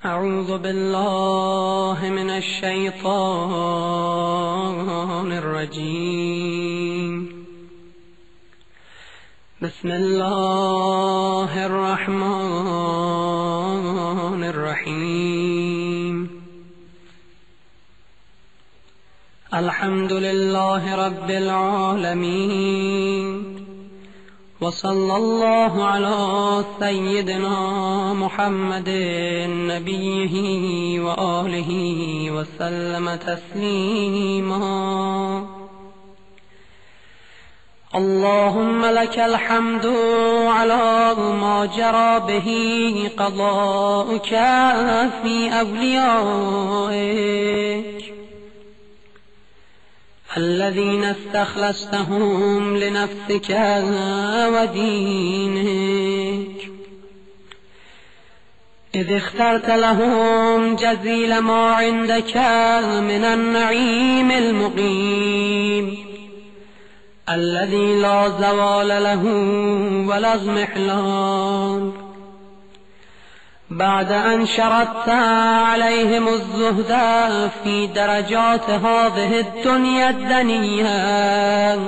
أعوذ بالله من الشيطان الرجيم. بسم الله الرحمن الرحيم. الحمد لله رب العالمين، وصلى الله على سيدنا محمد نبيه وآله وسلم تسليما. اللهم لك الحمد على ما جرى به قضاؤك في أوليائك الذين استخلصتهم لنفسك ودينك، إذ اخترت لهم جزيل ما عندك من النعيم المقيم الذي لا زوال له ولا اضمحلال، بعد أن شرطت عليهم الزهد في درجات هذه الدنيا الدنيا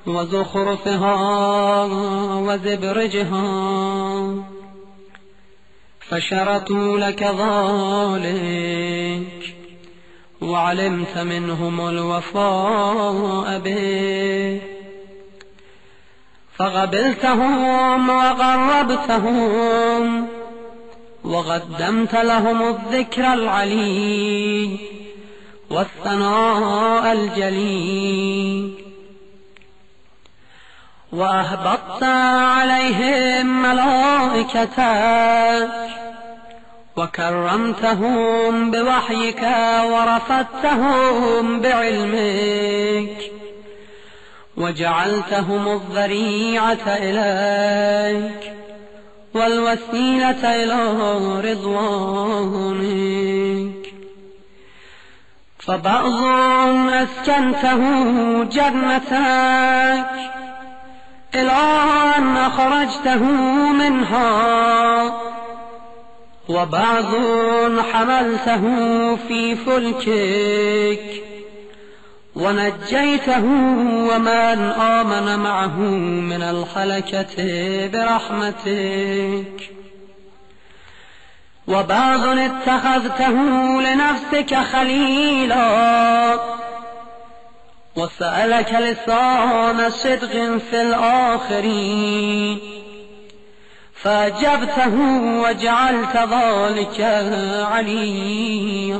وزخرفها وزبرجها، فشرطوا لك ذلك وعلمت منهم الوفاء به، فقبلتهم وقربتهم وقدمت لهم الذكر العلي والثناء الجلي، وأهبطت عليهم ملائكتك وكرمتهم بوحيك ورفدتهم بعلمك وجعلتهم الذريعة إليك والوسيلة إلى رضوانك، فبعض أسكنته جنتك إلى أن أخرجته منها، وبعض حملته في فلكك ونجيته ومن آمن معه من الهلكة برحمتك، وبعض اتخذته لنفسك خليلا وسألك لسان صدق في الآخرين فأجبته وجعلت ذلك عليا،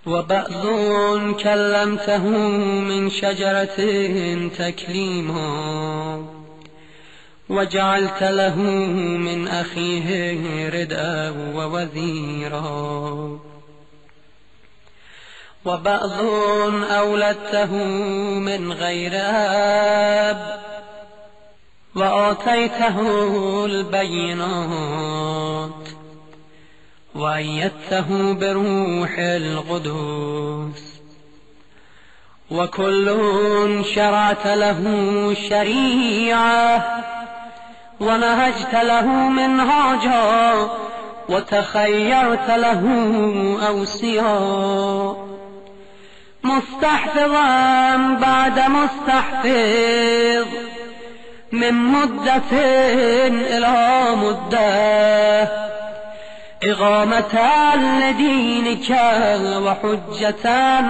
وبعض كلمته من شجرة تكليما وجعلت له من أخيه ردءا ووزيرا، وبعض أولدته من غير أب وآتيته البينات وأيدته بروح القدس، وكل شرعت له شريعة ونهجت له منهاجا وتخيرت له أوصياء، مستحفظا بعد مستحفظ من مدة إلى مدة، إقامة لدينك وحجة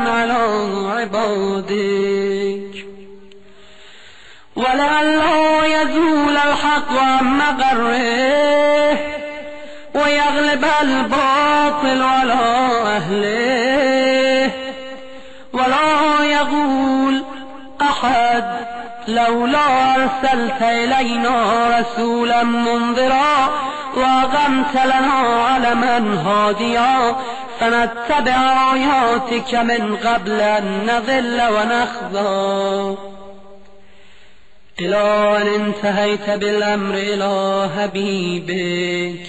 على عبادك، ولئلا يزول الحق عن مقره ويغلب الباطل على أهله، ولا يقول أحد لولا أرسلت إلينا رسولا منذرا وأقمت لنا علما هاديا فنتبع آياتك من قبل أن نضل ونخزى، إلى أن انتهيت بالأمر إلى حبيبك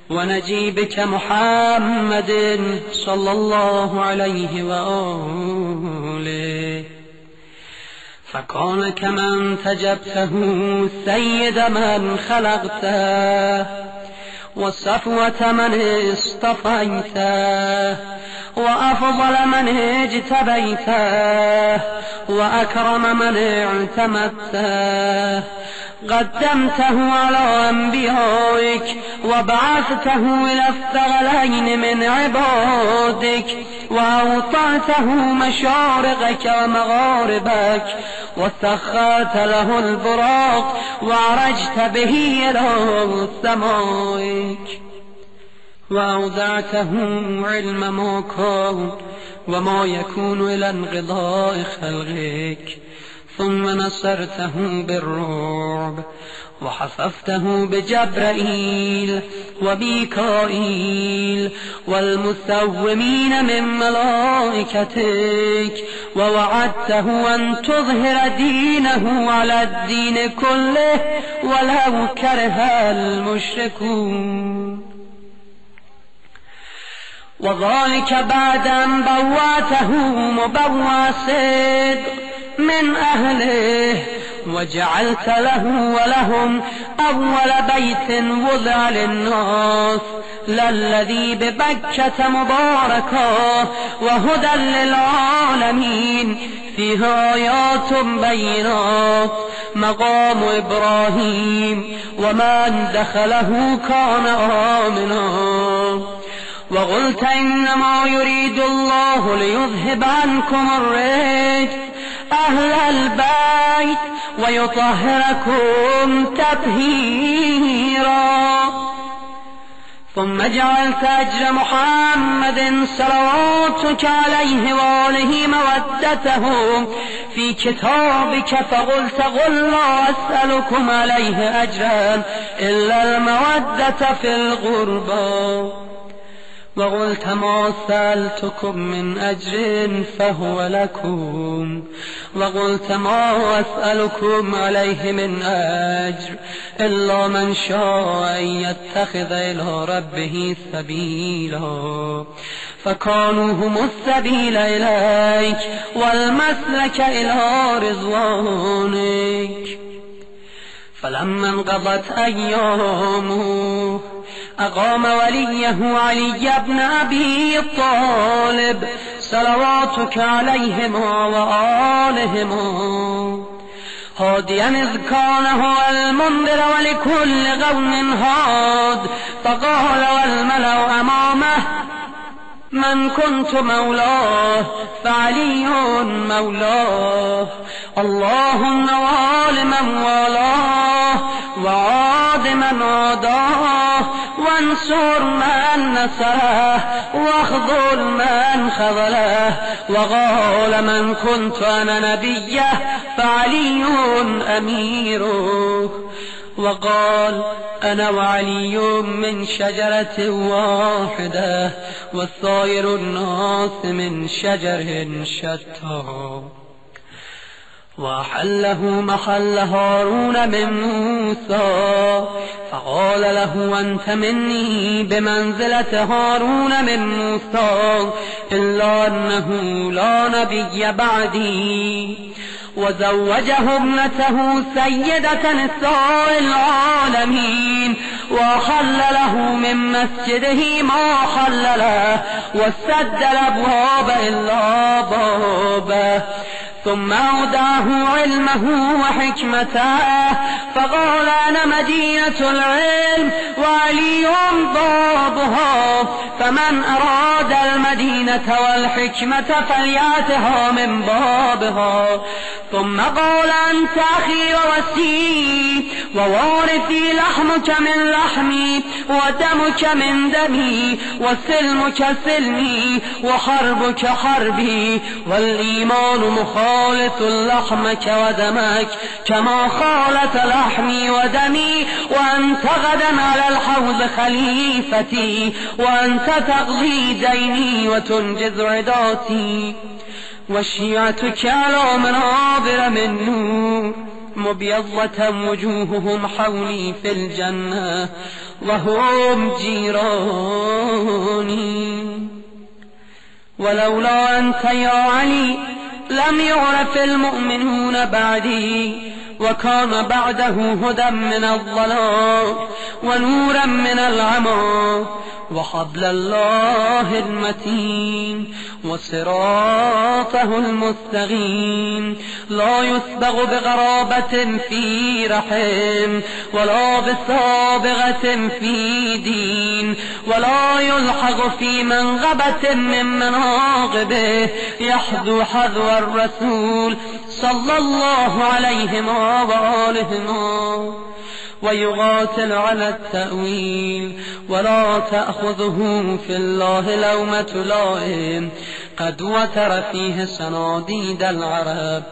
ونجيبك محمد صلى الله عليه وآله، فكان كمن تجبته سيد من خلقته وصفوة من اصطفيته، وأفضل من اجتبيته، وأكرم من اعتمدته. قدمته على أنبيائك، وبعثته إلى الثقلين من عبادك، وأوطعته مشارقك ومغاربك، وسخرت له البراق، وعرجت به إلى سمائك، وأودعته علم ما كان وما يكون إلى انقضاء خلقك، ثم نصرته بالرعب، وحففته بجبرائيل وميكائيل والمسومين من ملائكتك، ووعدته أن تظهر دينه على الدين كله ولو كره المشركون. وذلك بعد أن بوأته مبوأ صدق من أهله، وجعلت له ولهم أول بيت وضع للناس للذي ببكة مباركا وهدى للعالمين، فيها آيات بينات مقام إبراهيم، ومن دخله كان آمنا. وقلت إنما يريد الله ليذهب عنكم الرجس أهل البيت ويطهركم تطهيرا. ثم جعلت أجر محمد صلواتك عليه وآله مودته في كتابك، فقلت قل لا أسألكم عليه أجرا إلا المودة في القربى. وقلت ما سألتكم من أجر فهو لكم، وقلت ما أسألكم عليه من أجر إلا من شاء أن يتخذ إلى ربه سبيلا، فكانوا هم السبيل إليك والمسلك إلى رضوانك. فلما انقضت أيامه أقام وليه علي بن أبي طالب صلواتك عليهما وآلهما هاديا إذ كان هو المنذر ولكل قوم هاد، فقال والملأ أمامه من كنت مولاه فعلي مولاه، اللهم وآل من والاه وعاد من عاداه، وانصر من نصره واخذل من خذله. وقال من كنت أنا نبيه فعلي أميره، وقال أنا وعلي من شجرة واحدة والسائر الناس من شجر شتى. وأحله محل هارون من موسى، فقال له أنت مني بمنزلة هارون من موسى، إلا أنه لا نبي بعدي. وزوجه ابنته سيدة نساء العالمين، وحل له من مسجده ما حل له، وسد الأبواب إلا بابه. ثم أوداه علمه وحكمته، فقال أنا مدينة العلم وعلي بابها، فمن أراد المدينة والحكمة فليأتها من بابها. ثم قال أنت أخي ووسيي ووارثي، لحمك من لحمي ودمك من دمي، وسلمك سلمي وحربك حربي، والإيمان مخالط لحمك ودمك كما خالط لحمي ودمي، وأنت غدا على الحوض خليفتي، وأنت تقضي ديني وتنجز عداتي. وشيعتك على منابر من نور، مبيضة وجوههم حولي في الجنة وهم جيراني. ولولا أنت يا علي لم يعرف المؤمنون بعدي، وكان بعده هدى من الضلال ونورا من العمى وحبل الله المتين وصراطه المستقيم لا يسبغ بغرابة في رحم ولا بسابغة في دين ولا يلحق في منغبة من مناقبه يحذو حذو الرسول صلى الله عليه وآله ويقاتل على التأويل ولا تأخذه في الله لومة لائم قد وتر فيه صناديد العرب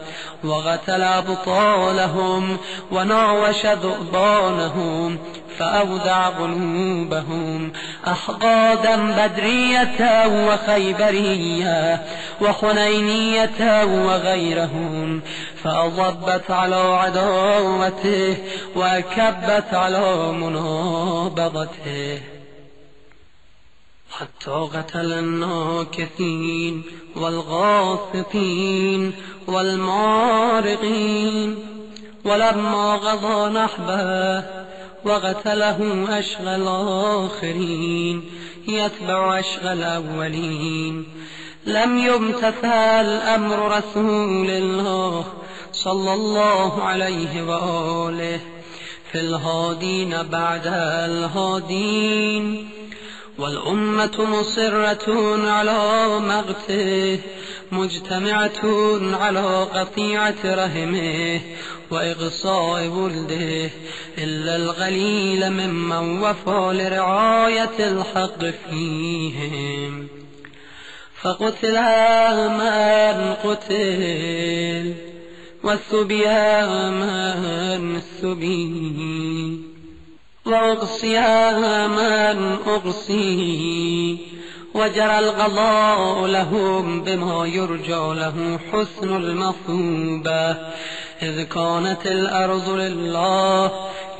وقتل أبطالهم وناوش ذؤبانهم فأودع قلوبهم أحقادا بدرية وخيبرية وحنينية وغيرهم فأضبت على عداوته وكبت على منابضته حتى قتل الناكثين والغاصقين والمارقين ولما قضى نحبه وقتله أشغى الآخرين يتبع أشغى الأولين لم يمتثل أمر رسول الله صلى الله عليه وآله في الهادين بعد الهادين والأمة مصرة على مقته مجتمعة على قطيعة رحمه وإغصاء ولده إلا القليل ممن وفى لرعاية الحق فيهم فقتل من قتل والسبي من سبي وأقصي من أقصي وجرى القضاء لهم بما يرجى له حسن المثوبة إذ كانت الأرض لله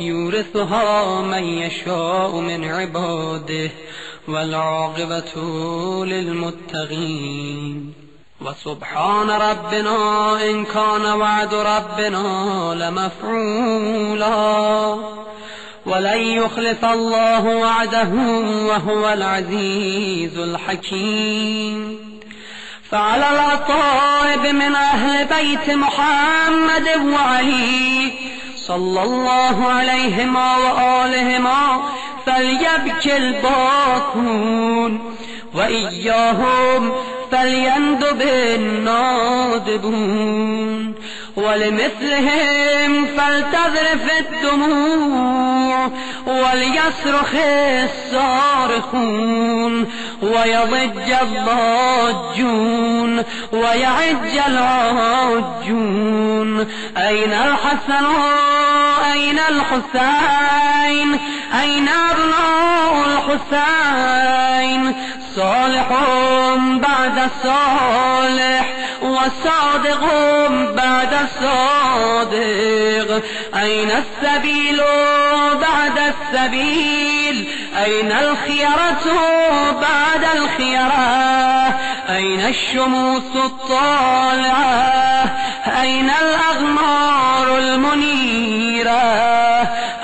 يورثها من يشاء من عباده والعاقبة للمتقين وسبحان ربنا إن كان وعد ربنا لمفعولا ولن يخلف الله وعده وهو العزيز الحكيم فعلى الأطائب من أهل بيت محمد وعلي صلى الله عليهما وآلهما فليبكي الباكون وإياهم فليندب النادبون ولمثلهم فلتذرف الدموع وليصرخ الصارخون ويضج الضاجون ويعج العاجون أين الحسن أين الحسين أين أبناء الحسين صالح بعد صالح وصادق بعد الصادق أين السبيل بعد السبيل أين الخيرة بعد الخيرة أين الشموس الطالعة أين الأغمار المنيرة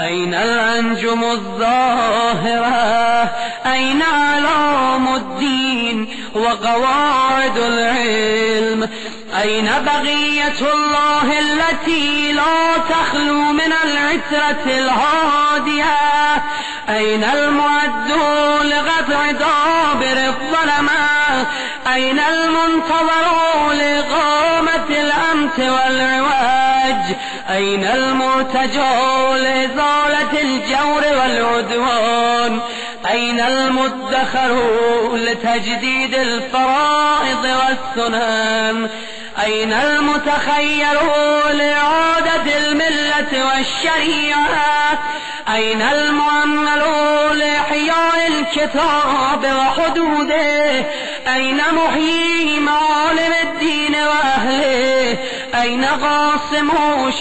أين الأنجم الظاهرة أين علام الدين وقواعد العلم أين بقية الله التي لا تخلو من العترة الهادية أين المعد لقطع دابر الظلمة أين المنتظر لإقامة الأمت والعواج أين المرتجى لإزالة الجور والعدوان أين المدخر لتجديد الفرائض والسنن أين المتخير لإعادة الملة والشريعة أين المؤمل لإحياء الكتاب وحدوده أين محيي معالم الدين وأهله أين قاسم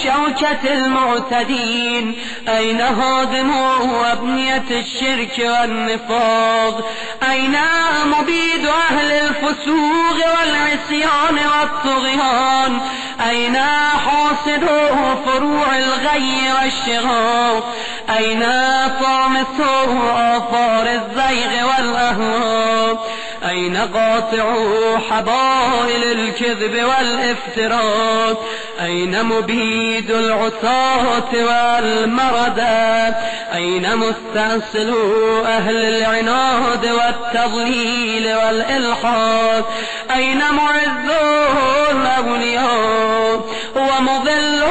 شوكة المعتدين؟ أين هادم أبنية الشرك والنفاق؟ أين مبيد أهل الفسوق والعصيان والطغيان؟ أين حاصد فروع الغي والشغاق؟ أين طامس آثار الزيغ والأهواء؟ أين قاطع حبائل الكذب والافتراء؟ أين مبيد العصاة والمردة؟ أين مستأصل أهل العناد والتضليل والإلحاد؟ أين معز الأولياء ومضل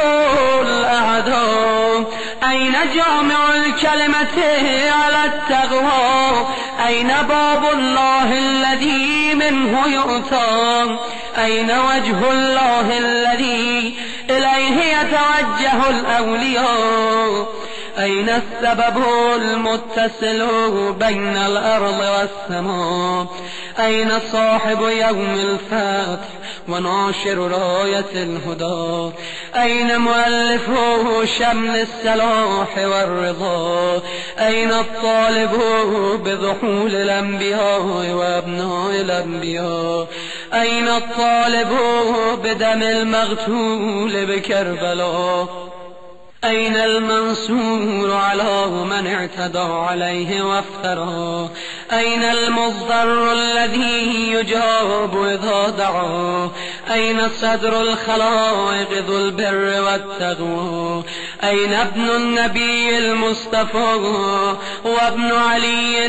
الأعداء؟ أين جامع الكلمة على التقوى؟ أين باب الله الذي منه يؤتى؟ أين وجه الله الذي إليه يتوجه الأولياء؟ أين السبب المتصل بين الأرض والسماء؟ أين صاحب يوم الفتح وناشر راية الهدى؟ أين مؤلف شمل السلاح والرضا؟ أين الطالب بضحول الأنبياء وأبناء الأنبياء؟ أين الطالب بدم المغتول بكربلاء؟ أين المنصور على من اعتدى عليه وافترى؟ أين المضطر الذي يجاب إذا دعا؟ أين صدر الخلائق ذو البر والتقوى؟ أين ابن النبي المصطفى وابن علي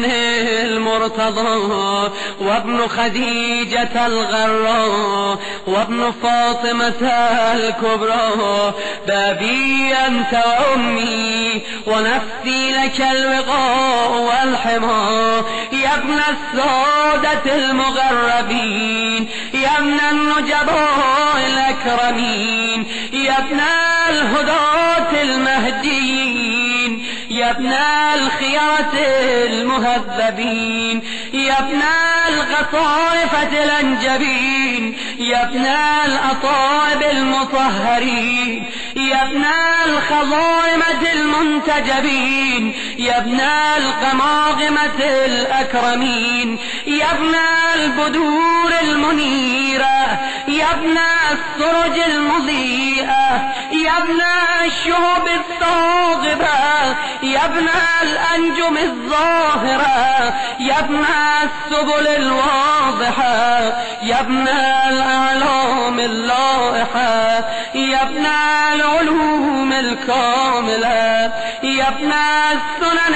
المرتضى وابن خديجة الغراء وابن فاطمة الكبرى؟ بابي أنت وأمي ونفسي لك الوقاء والحمى، يا ابن السادة المغربين، يا ابن النجباء الأكرمين، يا ابن الهداة المهديين، يا ابن الخيات المهذبين، يا ابن القطائفة الأنجبين، يا ابن الأطائب المطهرين، يا ابن الخضائمة المنتجبين، يا ابن القماقمة الأكرمين، يا ابن البدور المنيرة، يا ابن السرج المضيئة، يا ابن الشهب الثاقبة، يا ابن الأنجم الظاهرة، يا ابن السبل الواضحة، يا ابن الأعلام اللائحة، يا ابن العلوم الكاملة، يا ابن السنن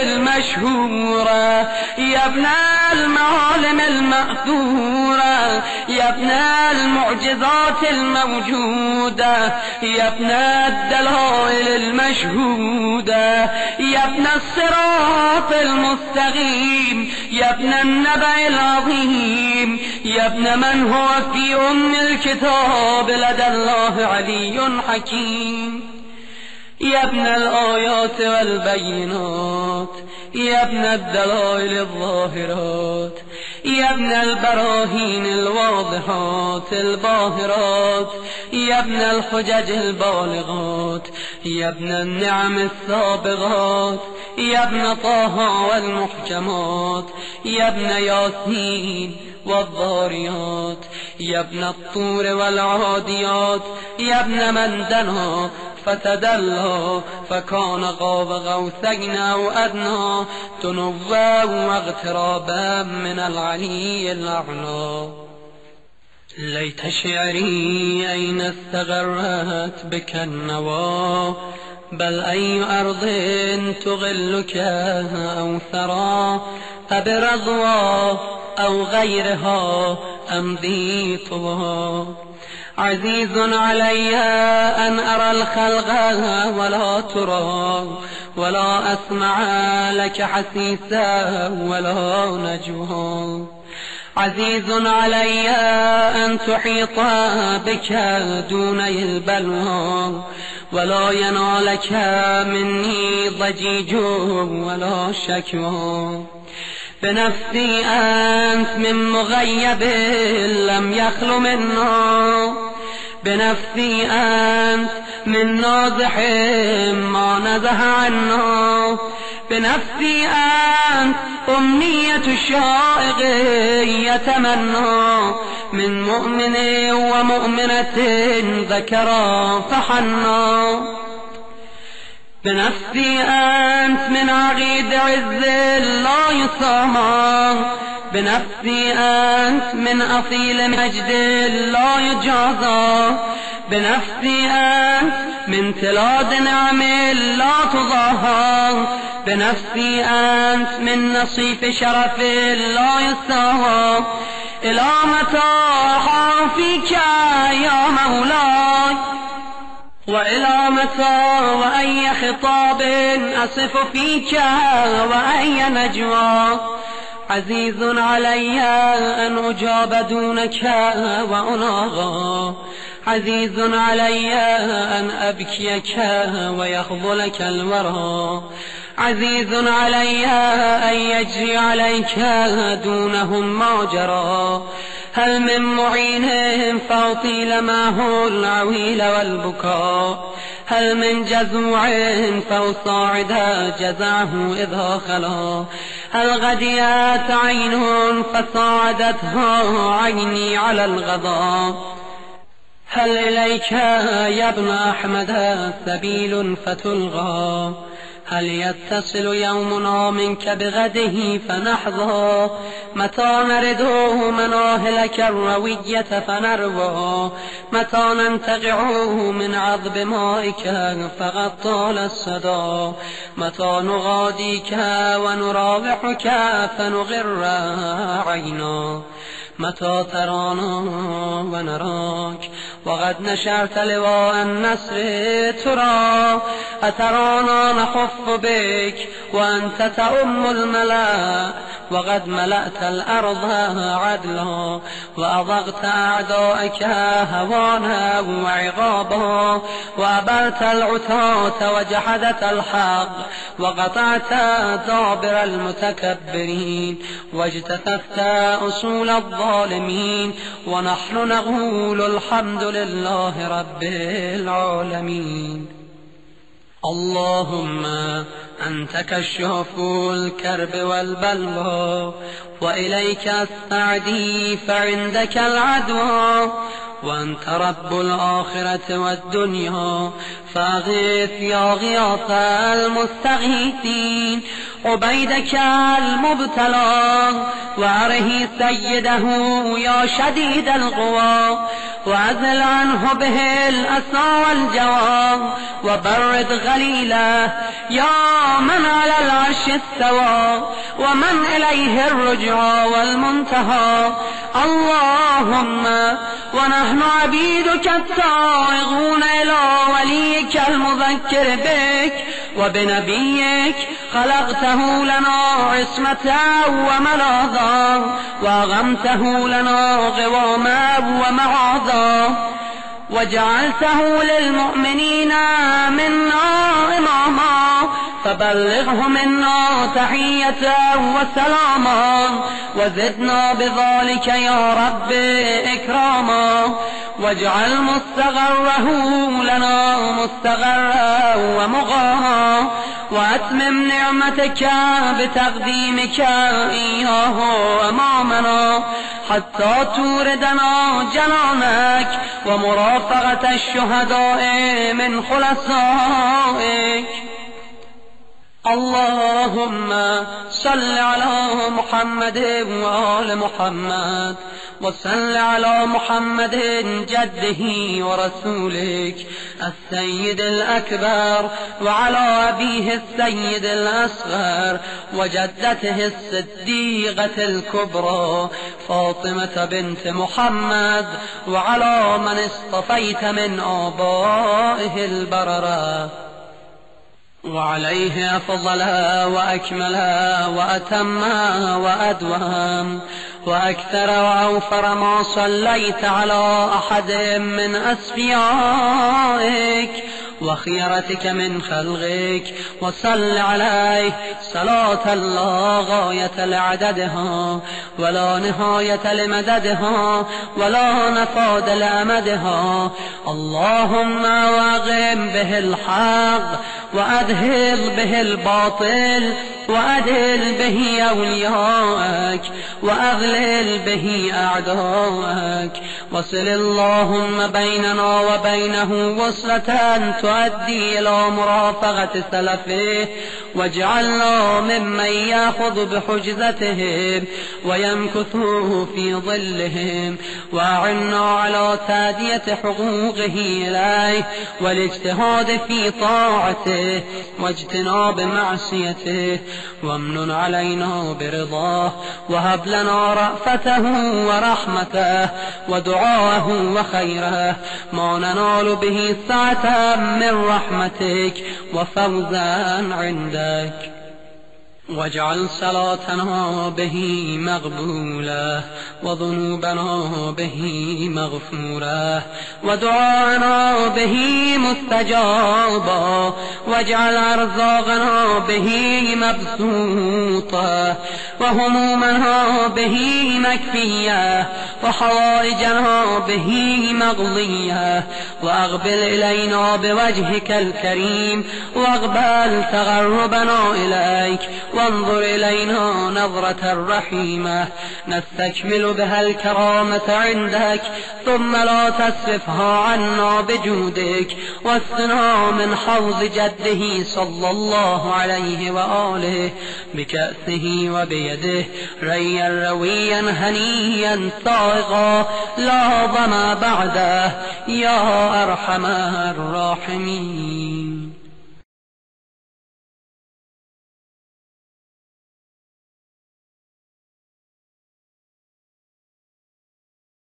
المشهورة، يا ابن المعالم المأثورة، يا ابن المعجزات الموجودة، يا ابن الدلائل المشهودة، يا ابن الصراط المستقيم، يا ابن النبأ العظيم، يا ابن من هو في أم الكتاب لدى الله علي حكيم، يا ابن الآيات والبينات، يا ابن الدلائل الظاهرات، يا ابن البراهين الواضحات الباهرات، يا ابن الحجج البالغات، يا ابن النعم السابغات، يا ابن طه والمحكمات، يا ابن ياسين والضاريات، يا ابن الطور والعاديات، يا ابن من دنا فتدلى فكان قاب قوسين أو أدنى تنوى واغترابا من العلي الأعلى. ليت شعري أين استغرت بك النوى، بل أي أرض تغلك أو ثرى، أبرضوى أو غيرها أمضي طوى. عزيز علي أن أرى الخلق ولا ترى، ولا أسمع لك حسيسا ولا نجوى. عزيز علي أن تحيط بك دوني البلوى، ولا ينالك مني ضجيج ولا شكوى. بنفسي أنت من مغيب لم يخل منا، بنفسي أنت من نازح ما نزه عنا، بنفسي أنت أمنية الشائق يتمنى، من مؤمن ومؤمنة ذكرا فحنا، بنفسي أنت من عقيد عز لا يسامى، بنفسي أنت من أصيل مجد لا يجازى، بنفسي أنت من تلاد نعم لا تضاهى، بنفسي أنت من نصيف شرف لا يساوى. إلى متى أخافيك يا مولاي، وإلى متى وأي خطاب أصف فيك وأي نجوى، عزيز علي أن أجاب دونك وأناغى، عزيز علي أن أبكيك ويخذلك الورى، عزيز علي أن يجري عليك دونهم ما جرى، هل من معين فأطيل معه العويل والبكاء، هل من جزوع فأصاعد جزعه إذا خلا، هل غديت عين فصاعدتها عيني على الغضا، هل إليك يا ابن أحمد سبيل فتلغى، هل يتصل يومنا منك بغده فنحظى، متى نرد مناهلك الروية فنروى، متى ننتقع من عذب مائك فقد طال الصدى، متى نغاديك ونراوحك فنغر عينا، متى ترانا ونراك وقد نشرت لواء النصر ترى، أترانا نخف بك وأنت تؤم الملا، وقد ملأت الأرض عدلا وأضغت أعدائك هوانا وعقابا، وأبرت العتاة وجحدت الحق، وقطعت دابر المتكبرين، واجتثثت أصول الظالمين، ونحن نقول الحمد لله رب العالمين. اللهم أنت كشاف الكرب والبلوى، وإليك أستعدي فعندك العدوى، وأنت رب الآخرة والدنيا، فأغث يا غياث المستغيثين عبيدك المبتلى، وأره سيده يا شديد القوى، وأزل عنه به الأسى والجوى، وبرد غليله يا من على العرش استوى، ومن إليه الرجوع والمنتهى. اللهم ونحن عبيدك التائغون إلى وليك المذكر بك وبنبيك، خلقته لنا عصمة وملاذا، وأغمته لنا قواما ومعاذا، وجعلته للمؤمنين منا إماما، فبلغه منا تحية وسلاما، وزدنا بذلك يا رب إكراما، واجعل مستغره لنا مستغرا ومغاها، وأتمم نعمتك بتقديمك إياه أمامنا، حتى توردنا جنانك ومرافقة الشهداء من خلصائك. اللهم صل على محمد وآل محمد، وصل على محمد جده ورسولك السيد الأكبر، وعلى أبيه السيد الأصغر، وجدته الصديقة الكبرى فاطمة بنت محمد، وعلى من اصطفيت من آبائه البررة، وعليه أفضل وأكمل وأتم وأدوم وأكثر وأوفر ما صليت على أحد من أصفيائك، وخيرتك من خلقك، وصل عليه صلاة لا غاية لعددها ولا نهاية لمددها ولا نفاد لأمدها. اللهم واقم به الحق وأذهل به الباطل وأذل به أولياءك وأغلل به أعداءك. وصل اللهم بيننا وبينه وصلة تؤدي إلى مرافقة سلفه، واجعلنا ممن يأخذ بحجزتهم ويمكث في ظلهم، وأعنا على تأدية حقوقه إليه والاجتهاد في طاعته واجتناب معصيته، وامنن علينا برضاه، وهب لنا رأفته ورحمته ودعاءه وخيره ما ننال به سعة من رحمتك وفوزا عندك. واجعل صلاتنا به مقبولة وذنوبنا به مغفورة ودعاءنا به مستجابا، واجعل أرزاقنا به مبسوطة وهمومنا به مكفية وحوائجنا به مقضية. وأقبل إلينا بوجهك الكريم واقبل تقربنا إليك، وانظر إلينا نظرة رحيمة نستكمل بها الكرامة عندك، ثم لا تصرفها عنا بجودك، واسقنا من حوض جده صلى الله عليه وآله بكأسه وبيده ريا رويا هنيا سائغا لا ظما بعده، يا أرحم الراحمين.